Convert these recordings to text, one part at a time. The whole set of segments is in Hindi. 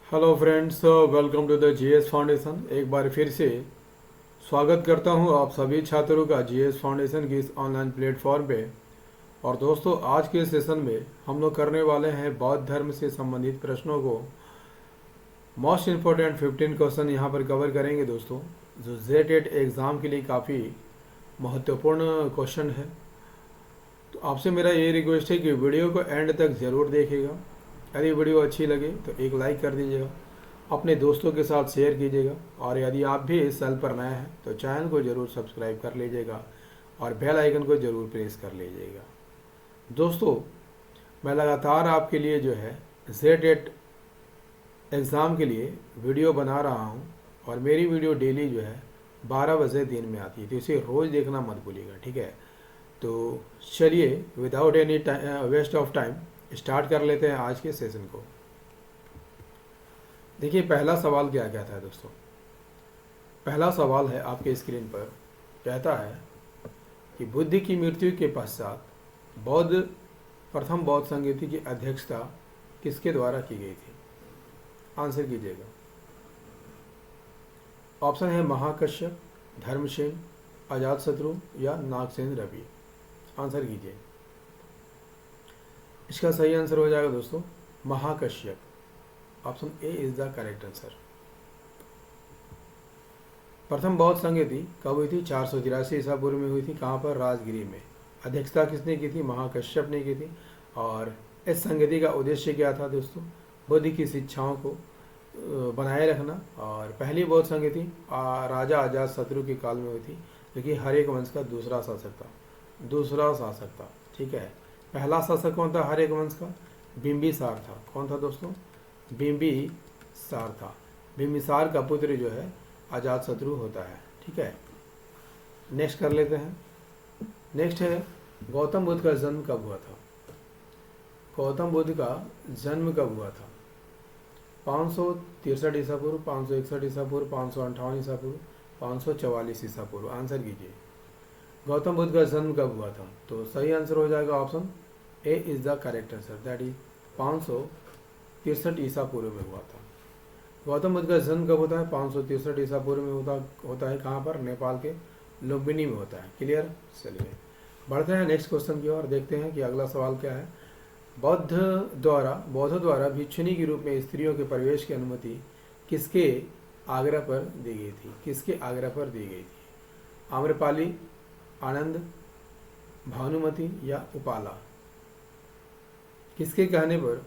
Hello friends, welcome to the GS foundation. एक बार फिर से स्वागत करता हूं आप सभी छात्रों का जीएस फाउंडेशन की इस ऑनलाइन प्लेटफॉर्म पे। और दोस्तों, आज के सेशन में हम लोग करने वाले हैं बौद्ध धर्म से संबंधित प्रश्नों को। मोस्ट इम्पोर्टेंट 15 क्वेश्चन यहाँ पर कवर करेंगे दोस्तों, जो जेटेट एग्ज़ाम के लिए काफ़ी महत्वपूर्ण क्वेश्चन है। तो आपसे मेरा ये रिक्वेस्ट है कि वीडियो को एंड तक ज़रूर देखिएगा। यदि वीडियो अच्छी लगे तो एक लाइक कर दीजिएगा, अपने दोस्तों के साथ शेयर कीजिएगा, और यदि आप भी इस चैनल पर नए हैं तो चैनल को ज़रूर सब्सक्राइब कर लीजिएगा और बेल आइकन को ज़रूर प्रेस कर लीजिएगा। दोस्तों, मैं लगातार आपके लिए जो है जेटेट एग्ज़ाम के लिए वीडियो बना रहा हूँ, और मेरी वीडियो डेली जो है 12 बजे दिन में आती है, तो इसे रोज़ देखना मत भूलिएगा, ठीक है। तो चलिए without any waste of time start कर लेते हैं आज के सेशन को। देखिए, पहला सवाल क्या कहता है दोस्तों। पहला सवाल है आपके स्क्रीन पर, कहता है कि बुद्ध की मृत्यु के पश्चात प्रथम बौद्ध संगीति की अध्यक्षता किसके द्वारा की गई थी? आंसर कीजिएगा। ऑप्शन है महाकश्यप, धर्मसेन, अजातशत्रु या नागसेन रवि। आंसर कीजिए। इसका सही आंसर हो जाएगा दोस्तों Mahakashyap. Option A is the correct answer. प्रथम बौद्ध संगीति कब हुई थी? 483 ईसा पूर्व में हुई थी। कहाँ पर? राजगिरी में। अध्यक्षता किसने की थी? महाकश्यप ने की थी। और इस संगीति का उद्देश्य क्या था दोस्तों? बुद्ध की शिक्षाओं को बनाए रखना। और पहली बौद्ध संगीति राजा अजातशत्रु के काल में हुई थी, जो कि हर्यक वंश का दूसरा शासक था, ठीक है। पहला शासक कौन था हर्यक वंश का? बिंबिसार था। कौन था दोस्तों? बिंबिसार था। बिंबिसार का पुत्र जो है अजातशत्रु होता है, ठीक है। नेक्स्ट कर लेते हैं। नेक्स्ट है गौतम बुद्ध का जन्म कब हुआ था? गौतम बुद्ध का जन्म कब हुआ था? 563 ईसा पूर्व, 561 ईसा पूर्व, 558 ईसा पूर्व, 544 ईसा पूर्व। आंसर कीजिए। गौतम बुद्ध का जन्म कब हुआ था? तो सही आंसर हो जाएगा option A is the correct answer, that is 563 ईसा पूर्व में हुआ था। गौतम बुद्ध का जन्म कब होता है? 563 ईसा पूर्व में होता है। कहाँ पर? नेपाल के लुम्बिनी में होता है। क्लियर? चलिए बढ़ते हैं नेक्स्ट क्वेश्चन की ओर, देखते हैं कि अगला सवाल क्या है। बौद्धों द्वारा भिक्षुनी के रूप में स्त्रियों के प्रवेश की अनुमति किसके आग्रह पर दी गई थी? किसके आग्रह पर दी गई थी? आम्रपाली, आनंद, भानुमति या उपाला? किसके कहने पर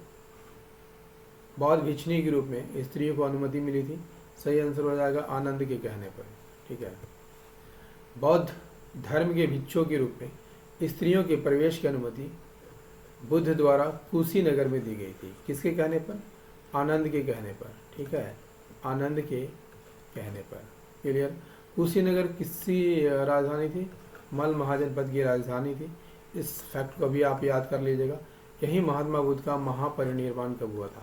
बौद्ध भिक्षुनी के रूप में स्त्रियों को अनुमति मिली थी? सही आंसर हो जाएगा आनंद के कहने पर, ठीक है। बौद्ध धर्म के भिक्षुओं के रूप में स्त्रियों के प्रवेश की अनुमति बुद्ध द्वारा कुशीनगर में दी गई थी। किसके कहने पर? आनंद के कहने पर, ठीक है। आनंद के कहने पर। क्लियर? कुशीनगर किसकी राजधानी थी? मल महाजनपद की राजधानी थी। इस फैक्ट को भी आप याद कर लीजिएगा। यही महात्मा बुद्ध का महापरिनिर्वाण कब हुआ था?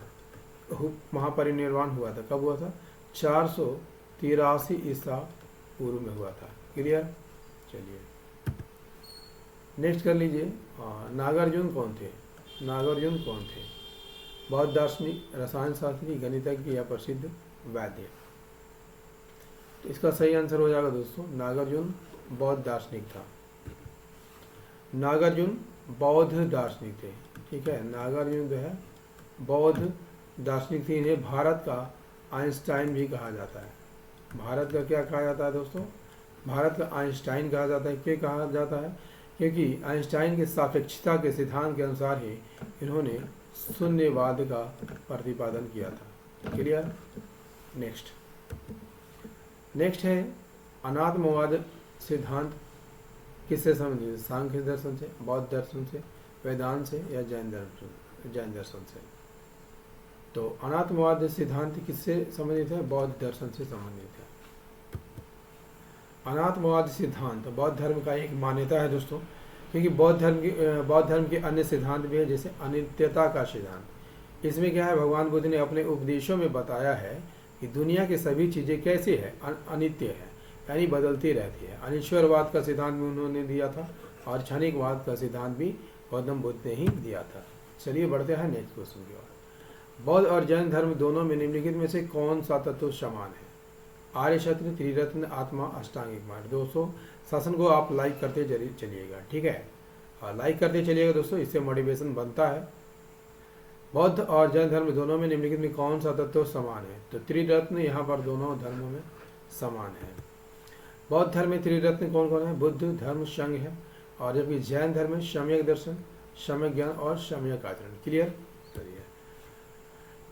महापरिनिर्वाण हुआ था। कब हुआ था? 483 ईसा पूर्व में हुआ था। क्लियर? चलिए नेक्स्ट कर लीजिए। नागार्जुन कौन थे? नागार्जुन कौन थे? बौद्ध दार्शनिक, रसायन शास्त्री, गणितज्ञ या प्रसिद्ध वैद्य? तो इसका सही आंसर हो जाएगा दोस्तों नागार्जुन बौद्ध दार्शनिक था। नागार्जुन बौद्ध दार्शनिक थे, ठीक है। नागार्जुन जो है बौद्ध दार्शनिक थे। इन्हें भारत का आइंस्टाइन भी कहा जाता है। भारत का क्या कहा जाता है दोस्तों? भारत का आइंस्टाइन कहा जाता है। क्यों कहा जाता है? क्योंकि आइंस्टाइन के सापेक्षता के सिद्धांत के अनुसार ही इन्होंने शून्यवाद का प्रतिपादन किया था। क्लियर? नेक्स्ट है अनात्मवाद सिद्धांत किससे संबंधित है? सांख्य दर्शन से, बौद्ध दर्शन से, वेदांत से या जैन दर्शन से? तो अनात्मवाद सिद्धांत किससे संबंधित है? बौद्ध दर्शन से संबंधित है। अनात्मवाद सिद्धांत बौद्ध धर्म का एक मान्यता है दोस्तों, क्योंकि बौद्ध धर्म के अन्य सिद्धांत भी है, जैसे अनित्यता का सिद्धांत। इसमें क्या है? भगवान बुद्ध ने अपने उपदेशों में बताया है कि दुनिया की सभी चीज़ें कैसी है? अनित्य है, यानी बदलती रहती है। अनिश्वरवाद का सिद्धांत भी उन्होंने दिया था, और क्षणिकवाद का सिद्धांत भी गौतम बुद्ध ने ही दिया था। चलिए बढ़ते हैं नेक्स्ट क्वेश्चन की ओर। बौद्ध और जैन धर्म दोनों में निम्नलिखित में से कौन सा तत्व समान है? आर्य सत्य, त्रिरत्न, आत्मा, अष्टांगिक मार्ग। दोस्तों सेशन को आप लाइक करते चलिएगा, ठीक है, लाइक करते चलिएगा दोस्तों, इससे मोटिवेशन बनता है। बौद्ध और जैन धर्म दोनों में निम्नलिखित में कौन सा तत्व समान है? तो त्रिरत्न यहाँ पर दोनों धर्मों में समान है। बौद्ध धर्म में त्रिरत्न कौन कौन है? बुद्ध, धर्म, संघ है। और जबकि जैन धर्म में सम्यक दर्शन, सम्यक ज्ञान और सम्यक आचरण। क्लियर? चलिए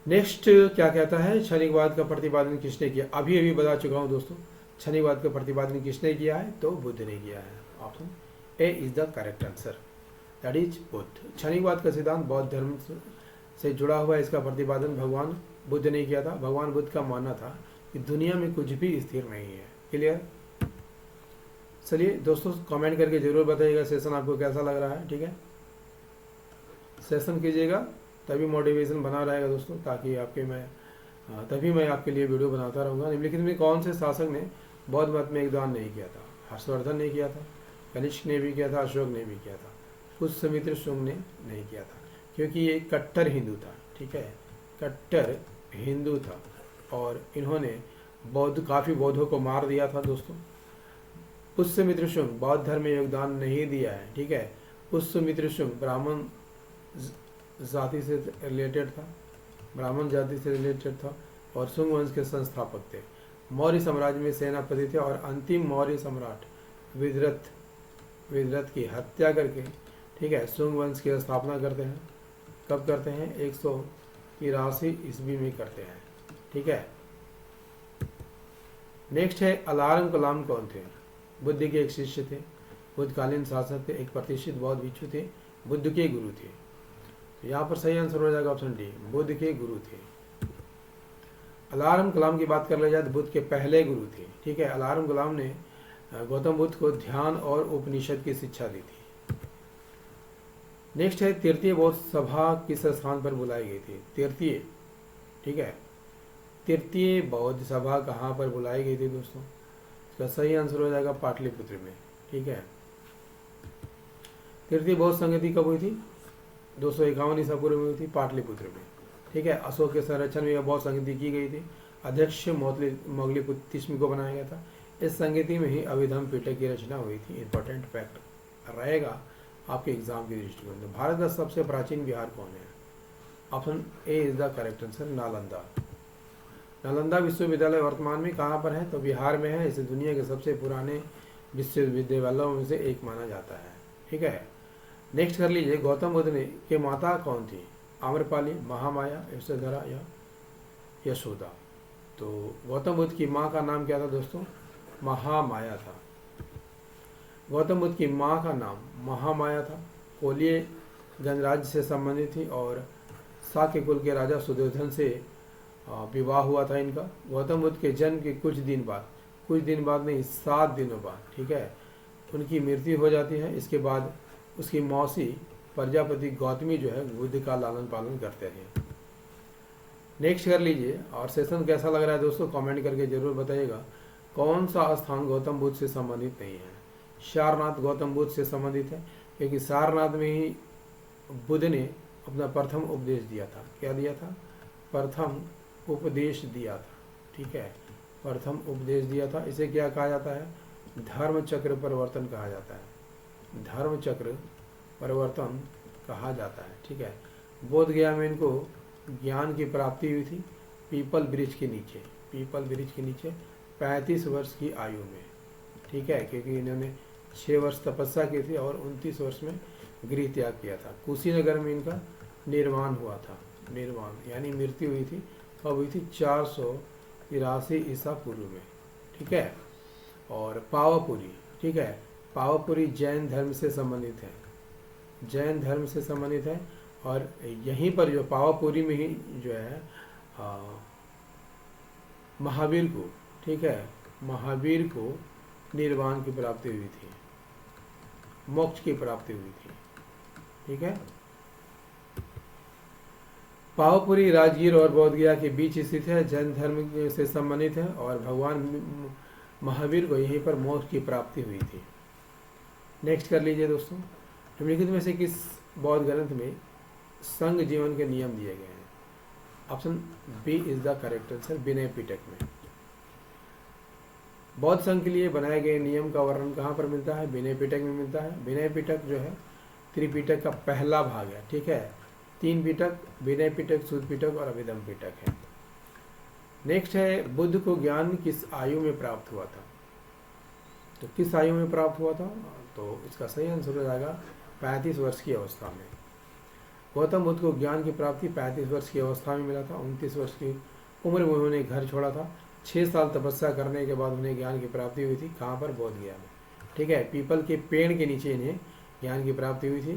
नेक्स्ट क्या कहता है? क्षणिकवाद का प्रतिपादन किसने किया? अभी अभी बता चुका हूँ दोस्तों, क्षणिकवाद का प्रतिपादन किसने किया है? तो बुद्ध ने किया है। Option A is the correct answer, that is Buddha. क्षणिकवाद का सिद्धांत बौद्ध धर्म से जुड़ा हुआ है। इसका प्रतिपादन भगवान बुद्ध ने किया था। भगवान बुद्ध का मानना था कि दुनिया में कुछ भी स्थिर नहीं है। क्लियर? चलिए दोस्तों कमेंट करके जरूर बताइएगा सेशन आपको कैसा लग रहा है, ठीक है, सेशन कीजिएगा तभी मोटिवेशन बना रहेगा दोस्तों, ताकि तभी मैं आपके लिए वीडियो बनाता रहूँगा। निम्नलिखित में कौन से शासक ने बौद्ध मत में योगदान नहीं किया था? हर्षवर्धन ने किया था, कनिष्क ने भी किया था, अशोक ने भी किया था, पुष्यमित्र शुंग ने नहीं किया था, क्योंकि ये कट्टर हिंदू था, ठीक है, कट्टर हिंदू था और इन्होंने काफ़ी बौद्धों को मार दिया था दोस्तों। पुष्यमित्र शुंग बौद्ध धर्म में योगदान नहीं दिया है, ठीक है। पुष्यमित्र शुंग ब्राह्मण जाति से रिलेटेड था, ब्राह्मण जाति से रिलेटेड था और शुंग वंश के संस्थापक थे। मौर्य साम्राज्य में सेनापति थे और अंतिम मौर्य सम्राट विदरथ की हत्या करके, ठीक है, शुंग वंश की स्थापना करते हैं। कब करते हैं? 183 ईस्वी में करते हैं, ठीक है। नेक्स्ट है अलारम कलाम कौन थे? बुद्ध के एक शिष्य थे, बुद्धकालीन शासक थे, एक प्रतिष्ठित बौद्ध भिक्षु थे, बुद्ध के गुरु थे। तो यहाँ पर सही आंसर हो जाएगा ऑप्शन डी, बुद्ध के गुरु थे। अलारम कलाम की बात कर ले जाए तो बुद्ध के पहले गुरु थे, ठीक है। अलारम कलाम ने गौतम बुद्ध को ध्यान और उपनिषद की शिक्षा दी थी। नेक्स्ट है तृतीय बौद्ध सभा किस स्थान पर बुलाई गई थी? तृतीय, ठीक है, तृतीय बौद्ध सभा कहाँ पर बुलाई गई थी दोस्तों? इसका सही आंसर हो जाएगा पाटलिपुत्र में, ठीक है। तृतीय बौद्ध संगति कब हुई थी? 251 ईसा पूर्व में हुई थी, पाटलिपुत्र में, ठीक है। अशोक के संरक्षण में बौद्ध संगति की गई थी। अध्यक्ष मोगलीपुत्र 30 को बनाया गया था। इस संगति में ही अभिधम्म पिटक की रचना हुई थी। इंपॉर्टेंट फैक्ट रहेगा आपके एग्जाम के दृष्टिकोण से। भारत का सबसे प्राचीन विहार कौन है? Option A is the correct answer, Nalanda. Nalanda विश्वविद्यालय वर्तमान में कहाँ पर है? तो बिहार में है। इसे दुनिया के सबसे पुराने विश्वविद्यालयों में से एक माना जाता है, ठीक है। नेक्स्ट कर लीजिए, गौतम बुद्ध ने के माता कौन थी? आम्रपाली, महामाया, यशोधरा या यशोदा। तो गौतम बुद्ध की माँ का नाम क्या था दोस्तों? महामाया था। गौतम बुद्ध की माँ का नाम महामाया था। कोलीय गणराज्य से संबंधित थी और शाक्य कुल के राजा सुधोधन से विवाह हुआ था इनका। गौतम बुद्ध के जन्म के कुछ दिन बाद नहीं 7 दिनों बाद, ठीक है, उनकी मृत्यु हो जाती है। इसके बाद उसकी मौसी प्रजापति गौतमी जो है बुद्ध का लालन पालन करते हैं। नेक्स्ट कर लीजिए, और सेशन कैसा लग रहा है दोस्तों कमेंट करके जरूर बताइएगा। कौन सा स्थान गौतम बुद्ध से संबंधित नहीं है? सारनाथ गौतम बुद्ध से संबंधित है, क्योंकि सारनाथ में ही बुद्ध ने अपना प्रथम उपदेश दिया था। क्या दिया था? प्रथम उपदेश दिया था, ठीक है, प्रथम उपदेश दिया था। इसे क्या कहा जाता है? धर्म चक्र परिवर्तन कहा जाता है। धर्म चक्र परिवर्तन कहा जाता है, ठीक है। बोध गया में इनको ज्ञान की प्राप्ति हुई थी पीपल वृक्ष के नीचे 35 वर्ष की आयु में, ठीक है, क्योंकि इन्होंने 6 वर्ष तपस्या की थी और 29 वर्ष में गृह त्याग किया था। कुशीनगर में इनका निर्वाण हुआ था। निर्वाण यानी मृत्यु हुई थी। कब हुई थी? 483 ईसा पूर्व में, ठीक है। और पावापुरी, ठीक है, पावापुरी जैन धर्म से संबंधित है, जैन धर्म से संबंधित है। और यहीं पर जो पावापुरी में ही जो है महावीर को, ठीक है, महावीर को निर्वाण की प्राप्ति हुई थी, मोक्ष की प्राप्ति हुई थी, ठीक है। पावापुरी राजगीर और बोध गया के बीच स्थित है, जैन धर्म से संबंधित है और भगवान महावीर को यहीं पर मोक्ष की प्राप्ति हुई थी। नेक्स्ट कर लीजिए दोस्तों, निम्नलिखित में से किस बौद्ध ग्रंथ में संघ जीवन के नियम दिए गए हैं? Option B is the correct answer, Vinaya Pitaka में। बौद्ध संघ के लिए बनाए गए नियम का वर्णन कहाँ पर मिलता है? विनय पिटक में मिलता है। विनय पिटक जो है त्रिपिटक का पहला भाग है, ठीक है। 3 पिटक, विनय पिटक, सुध पिटक और अभिधम पिटक है। नेक्स्ट है, बुद्ध को ज्ञान किस आयु में प्राप्त हुआ था? तो किस आयु में प्राप्त हुआ था? तो इसका सही आंसर हो जाएगा 35 वर्ष की अवस्था में। गौतम बुद्ध को ज्ञान की प्राप्ति 35 वर्ष की अवस्था में मिला था। 29 वर्ष की उम्र में उन्होंने घर छोड़ा था। 6 साल तपस्या करने के बाद उन्हें ज्ञान की प्राप्ति हुई थी। कहाँ पर? बोध गया में, ठीक है। पीपल के पेड़ के नीचे इन्हें ज्ञान की प्राप्ति हुई थी।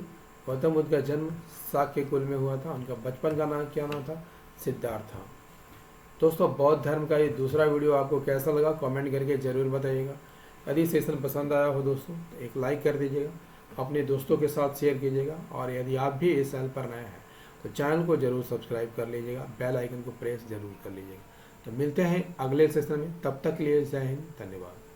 गौतम बुद्ध का जन्म शाक्य कुल में हुआ था। उनका बचपन का नाम क्या नाम था? सिद्धार्थ था। दोस्तों, बौद्ध धर्म का ये दूसरा वीडियो आपको कैसा लगा कमेंट करके ज़रूर बताइएगा। यदि सेशन पसंद आया हो दोस्तों तो एक लाइक कर दीजिएगा, अपने दोस्तों के साथ शेयर कीजिएगा, और यदि आप भी इस चैनल पर नए हैं तो चैनल को जरूर सब्सक्राइब कर लीजिएगा, बेल आइकन को प्रेस जरूर कर लीजिएगा। तो मिलते हैं अगले सेशन में, तब तक के लिए जय हिंद, धन्यवाद।